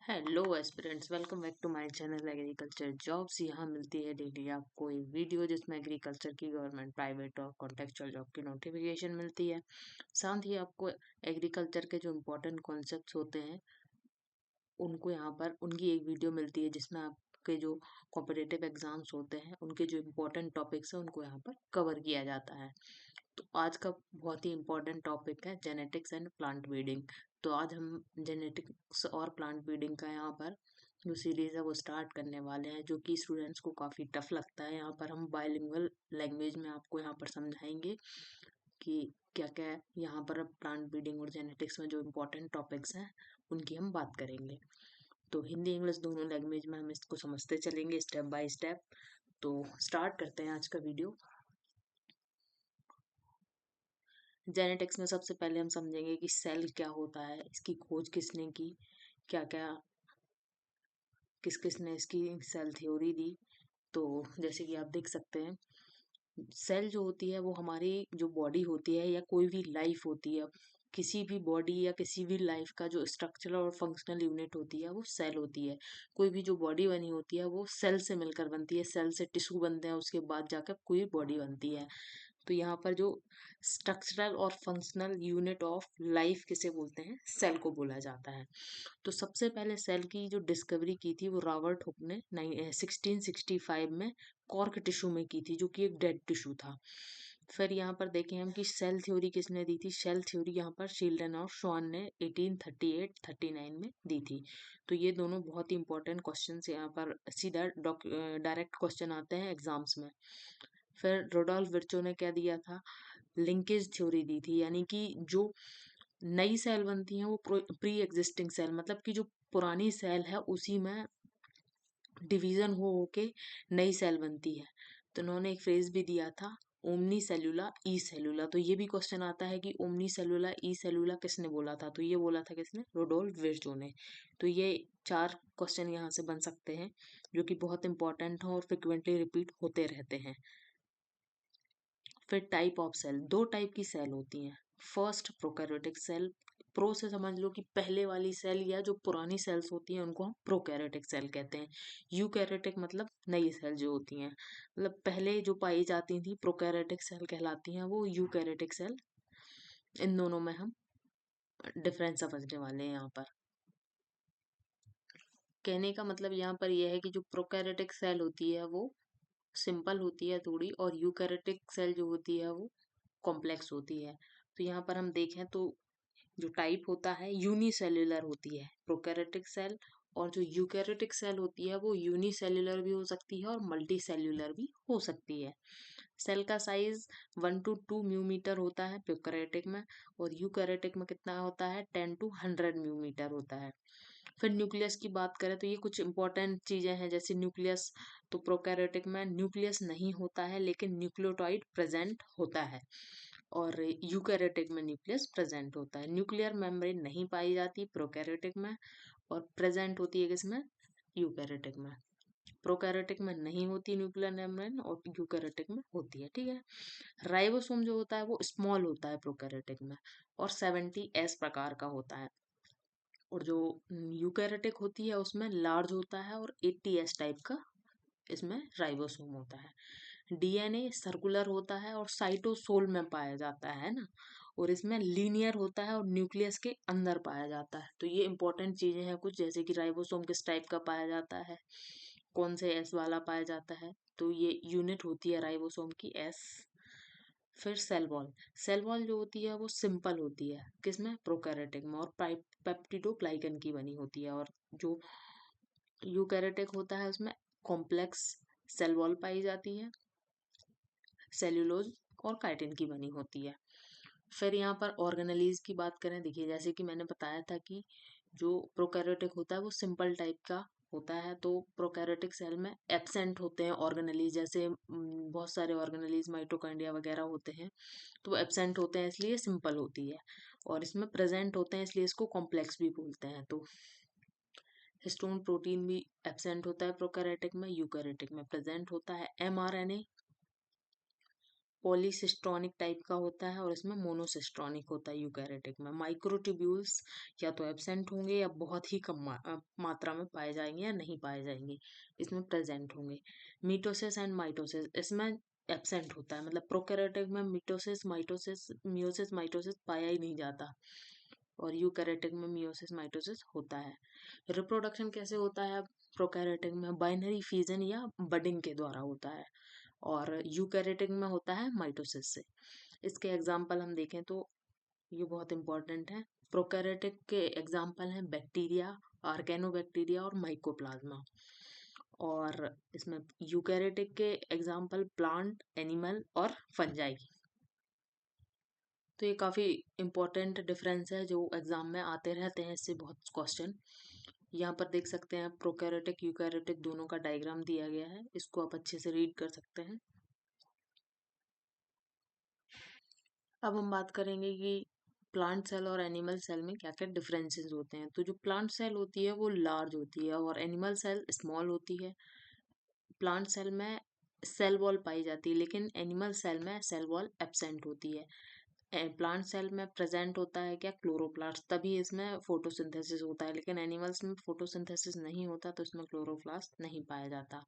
Hello aspirants, welcome back to my channel agriculture jobs. यहाँ मिलती है डेली आपको एक वीडियो जिसमें एग्रीकल्चर की गवर्नमेंट, प्राइवेट और कॉन्टेक्चुअल जॉब की नोटिफिकेशन मिलती है। साथ ही आपको एग्रीकल्चर के जो इम्पोर्टेंट कॉन्सेप्ट्स होते हैं उनको यहाँ पर उनकी एक वीडियो मिलती है जिसमें आपके जो कॉम्पिटिटिव एग्जाम्स होते हैं उनके जो इम्पोर्टेंट टॉपिक्स हैं उनको यहाँ पर कवर किया जाता है। तो आज का बहुत ही इम्पोर्टेंट टॉपिक है जेनेटिक्स एंड प्लांट ब्रीडिंग। तो आज हम जेनेटिक्स और प्लांट ब्रीडिंग का यहाँ पर जो सीरीज़ है वो स्टार्ट करने वाले हैं, जो कि स्टूडेंट्स को काफ़ी टफ लगता है। यहाँ पर हम बाइलिंगुअल लैंग्वेज में आपको यहाँ पर समझाएंगे कि क्या क्या है। यहाँ पर अब प्लांट ब्रीडिंग और जेनेटिक्स में जो इम्पोर्टेंट टॉपिक्स हैं उनकी हम बात करेंगे। तो हिंदी इंग्लिश दोनों लैंग्वेज में हम इसको समझते चलेंगे स्टेप बाय स्टेप। तो स्टार्ट करते हैं आज का वीडियो। जेनेटिक्स में सबसे पहले हम समझेंगे कि सेल क्या होता है, इसकी खोज किसने की, क्या क्या किस किस ने इसकी सेल थ्योरी दी। तो जैसे कि आप देख सकते हैं, सेल जो होती है वो हमारी जो बॉडी होती है या कोई भी लाइफ होती है, किसी भी बॉडी या किसी भी लाइफ का जो स्ट्रक्चरल और फंक्शनल यूनिट होती है वो सेल होती है। कोई भी जो बॉडी बनी होती है वो सेल से मिलकर बनती है, सेल से टिश्यू बनते हैं, उसके बाद जाकर कोई बॉडी बनती है। तो यहाँ पर जो स्ट्रक्चरल और फंक्शनल यूनिट ऑफ लाइफ किसे बोलते हैं, सेल को बोला जाता है। तो सबसे पहले सेल की जो डिस्कवरी की थी वो रॉबर्ट हुक ने 1665 में कॉर्क टिश्यू में की थी, जो कि एक डेड टिश्यू था। फिर यहाँ पर देखें हम कि सेल थ्योरी किसने दी थी। सेल थ्योरी यहाँ पर शील्डन और शॉन ने 1838-39 में दी थी। तो ये दोनों बहुत ही इंपॉर्टेंट क्वेश्चन यहाँ पर सीधा डायरेक्ट क्वेश्चन आते हैं एग्जाम्स में। फिर रोडोल्फ विर्चो ने क्या दिया था, लिंकेज थ्योरी दी थी, यानी कि जो नई सेल बनती हैं वो प्री एग्जिस्टिंग सेल, मतलब कि जो पुरानी सेल है उसी में डिवीजन हो के नई सेल बनती है। तो उन्होंने एक फ्रेज भी दिया था, ओमनी सेलुला ई सेलुला। तो ये भी क्वेश्चन आता है कि ओमनी सेलुला ई सेलुला किसने बोला था, तो ये बोला था किसने, रोडोल्फ विर्चो ने। तो ये चार क्वेश्चन यहाँ से बन सकते हैं जो कि बहुत इंपॉर्टेंट हैं और फ्रिक्वेंटली रिपीट होते रहते हैं। फिर टाइप ऑफ सेल, दो टाइप की सेल होती हैं। फर्स्ट प्रोकैरियोटिक सेल, प्रो से समझ लो कि पहले वाली सेल या जो पुरानी सेल्स होती हैं उनको हम प्रोकैरियोटिक सेल कहते हैं। यूकैरियोटिक मतलब नई सेल जो होती हैं, मतलब पहले जो पाई जाती थी प्रोकैरियोटिक सेल कहलाती हैं वो यूकैरियोटिक सेल। इन दोनों में हम डिफरेंस समझने वाले हैं यहाँ पर। कहने का मतलब यहाँ पर यह है कि जो प्रोकैरियोटिक सेल होती है वो सिंपल होती है थोड़ी, और यूकैरियोटिक सेल जो होती है वो कॉम्प्लेक्स होती है। तो यहाँ पर हम देखें तो जो टाइप होता है यूनिसेल्युलर होती है प्रोकैरियोटिक सेल, और जो यूकैरियोटिक सेल होती है वो यूनिसेल्युलर भी हो सकती है और मल्टी सेल्युलर भी हो सकती है। सेल का साइज 1 to 2 म्यूमीटर होता है प्रोकैरियोटिक में, और यूकैरियोटिक में कितना होता है, 10 to 100 म्यूमीटर होता है। फिर न्यूक्लियस की बात करें तो ये कुछ इंपॉर्टेंट चीजें हैं, जैसे न्यूक्लियस। तो प्रोकैरियोटिक में न्यूक्लियस नहीं होता है लेकिन न्यूक्लियोटाइड प्रेजेंट होता है, और यूकैरियोटिक में न्यूक्लियस प्रेजेंट होता है। न्यूक्लियर मेम्ब्रेन नहीं पाई जाती प्रोकैरियोटिक में, और प्रेजेंट होती है किसमें, यूकैरियोटिक में। प्रोकैरियोटिक में नहीं होती न्यूक्लियर मेम्ब्रेन और यूकैरियोटिक में होती है, ठीक है। राइबोसोम जो होता है वो स्मॉल होता है प्रोकैरियोटिक में, और 70S प्रकार का होता है, और जो यूकैरियोटिक होती है उसमें लार्ज होता है और 80S टाइप का इसमें राइबोसोम होता है। डीएनए सर्कुलर होता है और साइटोसोल में पाया जाता है ना, और इसमें लीनियर होता है और न्यूक्लियस के अंदर पाया जाता है। तो ये इंपॉर्टेंट चीजें हैं कुछ, जैसे कि राइबोसोम किस टाइप का पाया जाता है, कौन से एस वाला पाया जाता है। तो ये यूनिट होती है राइबोसोम की, एस। फिर सेल वॉल, सेल वॉल जो होती है वो सिंपल होती है किसमें, प्रोकैरियोटिक में, और पेप्टिडोग्लाइकन की बनी होती है। और जो यूकैरियोटिक होता है उसमें कॉम्प्लेक्स सेल वॉल पाई जाती है, सेल्यूलोज और काइटिन की बनी होती है। फिर यहाँ पर ऑर्गेनेलीज की बात करें, देखिए जैसे कि मैंने बताया था कि जो प्रोकैरियोटिक होता है वो सिंपल टाइप का होता है, तो प्रोकैरियोटिक सेल में एब्सेंट होते हैं ऑर्गेनेलीज, जैसे बहुत सारे ऑर्गेनेलीज माइटोकॉन्ड्रिया वगैरह होते हैं, तो वो एब्सेंट होते हैं इसलिए सिंपल होती है। और इसमें प्रेजेंट होते हैं इसलिए इसको कॉम्प्लेक्स भी बोलते हैं। तो हिस्टोन प्रोटीन भी एब्सेंट होता है प्रोकैरियोटिक में, यूकैरियोटिक में प्रेजेंट होता है। एमआरएनए पॉलीसिस्ट्रॉनिक टाइप का होता है और इसमें मोनोसिस्ट्रॉनिक होता है यूकैरियोटिक में। माइक्रोट्यूब्यूल्स या तो एब्सेंट होंगे या बहुत ही कम मात्रा में पाए जाएंगे या नहीं पाए जाएंगे, इसमें प्रेजेंट होंगे। मीटोसिस एंड माइटोसिस इसमें एब्सेंट होता है, मतलब प्रोकैरियोटिक में मीटोसिस माइटोसिस मियोसिस माइटोसिस पाया ही नहीं जाता और यूकैरियोटिक में मियोसिस माइटोसिस होता है। रिप्रोडक्शन कैसे होता है प्रोकैरियोटिक में? बाइनरी फिजन या बडिंग के द्वारा होता है और यूकैरियोटिक में होता है माइटोसिस से। इसके एग्जाम्पल हम देखें तो ये बहुत इंपॉर्टेंट है। प्रोकैरियोटिक के एग्जाम्पल हैं बैक्टीरिया, ऑर्गेनोबैक्टीरिया और माइकोप्लाज्मा। और इसमें यूकैरियोटिक के एग्जाम्पल प्लांट, एनिमल और फंजाई। तो ये काफ़ी इंपॉर्टेंट डिफरेंस है जो एग्जाम में आते रहते हैं, इससे बहुत क्वेश्चन। यहाँ पर देख सकते हैं प्रोकैरियोटिक यूकैरियोटिक दोनों का डायग्राम दिया गया है, इसको आप अच्छे से रीड कर सकते हैं। अब हम बात करेंगे कि प्लांट सेल और एनिमल सेल में क्या क्या डिफरेंसेस होते हैं। तो जो प्लांट सेल होती है वो लार्ज होती है और एनिमल सेल स्मॉल होती है। प्लांट सेल में सेल वॉल पाई जाती है लेकिन एनिमल सेल में सेल वॉल एब्सेंट होती है। प्लांट सेल में प्रेजेंट होता है क्या? क्लोरोप्लास्ट, तभी इसमें फोटोसिंथेसिस होता है, लेकिन एनिमल्स में फोटोसिंथेसिस नहीं होता तो इसमें क्लोरोप्लास्ट नहीं पाया जाता।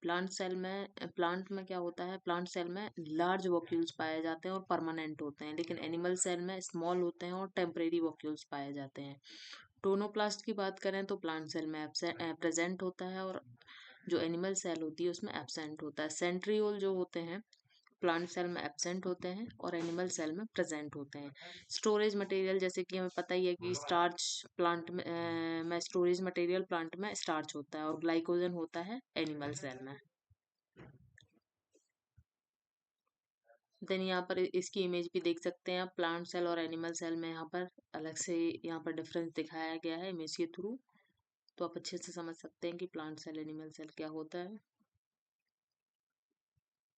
प्लांट में क्या होता है? प्लांट सेल में लार्ज वॉक्यूल्स पाए जाते हैं और परमानेंट होते हैं, लेकिन एनिमल सेल में स्मॉल होते हैं और टेम्परेरी वॉक्यूल्स पाए जाते हैं। टोनोप्लास्ट की बात करें तो प्लांट सेल में प्रेजेंट होता है और जो एनिमल सेल होती है उसमें एब्सेंट होता है। सेंट्रियोल जो होते हैं प्लांट सेल में एब्सेंट होते हैं और एनिमल सेल में प्रेजेंट होते हैं। स्टोरेज मटेरियल जैसे कि हमें पता ही है कि स्टार्च प्लांट में स्टोरेज मटेरियल प्लांट में स्टार्च होता है और ग्लाइकोजन होता है एनिमल सेल में। देन यहाँ पर इसकी इमेज भी देख सकते हैं आप, प्लांट सेल और एनिमल सेल में यहाँ पर अलग से यहाँ पर डिफरेंस दिखाया गया है इमेज के थ्रू, तो आप अच्छे से समझ सकते हैं कि प्लांट सेल एनिमल सेल क्या होता है।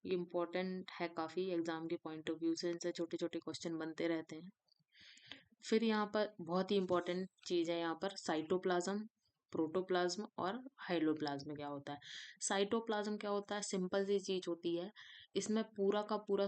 ये इम्पोर्टेंट है काफ़ी एग्जाम के पॉइंट ऑफ व्यू से, इनसे छोटे छोटे क्वेश्चन बनते रहते हैं। फिर यहाँ पर बहुत ही इंपॉर्टेंट चीज़ है, यहाँ पर साइटोप्लाज्म, प्रोटोप्लाज्म और हाइलोप्लाज्म क्या होता है। साइटोप्लाज्म क्या होता है? सिंपल सी चीज़ होती है, इसमें पूरा का पूरा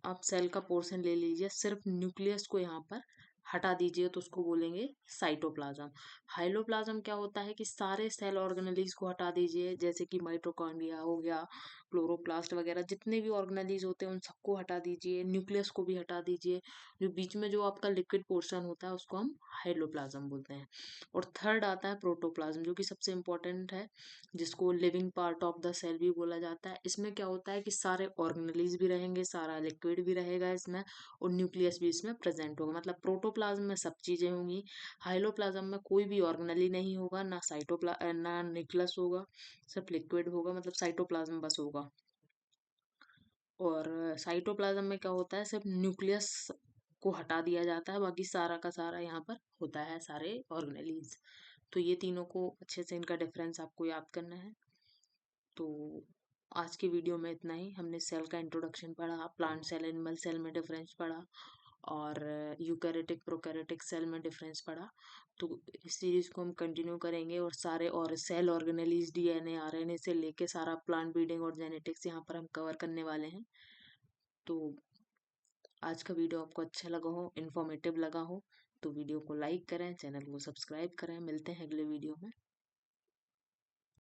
आप सेल का पोर्शन ले लीजिए, सिर्फ न्यूक्लियस को यहाँ पर हटा दीजिए तो उसको बोलेंगे साइटोप्लाज्म। हाइलोप्लाज्म क्या होता है कि सारे सेल ऑर्गेनेलीज को हटा दीजिए, जैसे कि माइटोकॉन्ड्रिया हो गया, क्लोरोप्लास्ट वगैरह जितने भी ऑर्गेनेलीज होते हैं उन सबको हटा दीजिए, न्यूक्लियस को भी हटा दीजिए। जो बीच में जो आपका लिक्विड पोर्शन होता है उसको हम हाइलोप्लाज्म बोलते हैं। और थर्ड आता है प्रोटोप्लाज्म, जो कि सबसे इम्पोर्टेंट है, जिसको living part of the cell भी बोला जाता है। इसमें क्या होता है कि सारे ऑर्गेनेलीज भी रहेंगे, सारा लिक्विड भी रहेगा इसमें और न्यूक्लियस भी इसमें प्रेजेंट होगा। मतलब प्रोटोप्लाज्म में सब चीजें होंगी, हाइलोप्लाज्म में कोई भी ऑर्गेनेली नहीं होगा, ना न्यूक्लियस होगा, सिर्फ लिक्विड होगा, मतलब साइटोप्लाज्म बस होगा। और साइटोप्लाज्म में क्या होता है? सिर्फ न्यूक्लियस को हटा दिया जाता है, बाकी सारा का सारा यहाँ पर होता है, सारे ऑर्गेनेलीज। तो ये तीनों को अच्छे से इनका डिफरेंस आपको याद करना है। तो आज की वीडियो में इतना ही। हमने सेल का इंट्रोडक्शन पढ़ा, प्लांट सेल एनिमल सेल में डिफरेंस पढ़ा और यूकैरियोटिक प्रोकैरियोटिक सेल में डिफरेंस पढ़ा। तो इस सीरीज को हम कंटिन्यू करेंगे और सारे और सेल ऑर्गेनेलीज, डीएनए, आरएनए से लेके सारा प्लांट ब्रीडिंग और जेनेटिक्स यहाँ पर हम कवर करने वाले हैं। तो आज का वीडियो आपको अच्छा लगा हो, इन्फॉर्मेटिव लगा हो तो वीडियो को लाइक करें, चैनल को सब्सक्राइब करें। मिलते हैं अगले वीडियो में।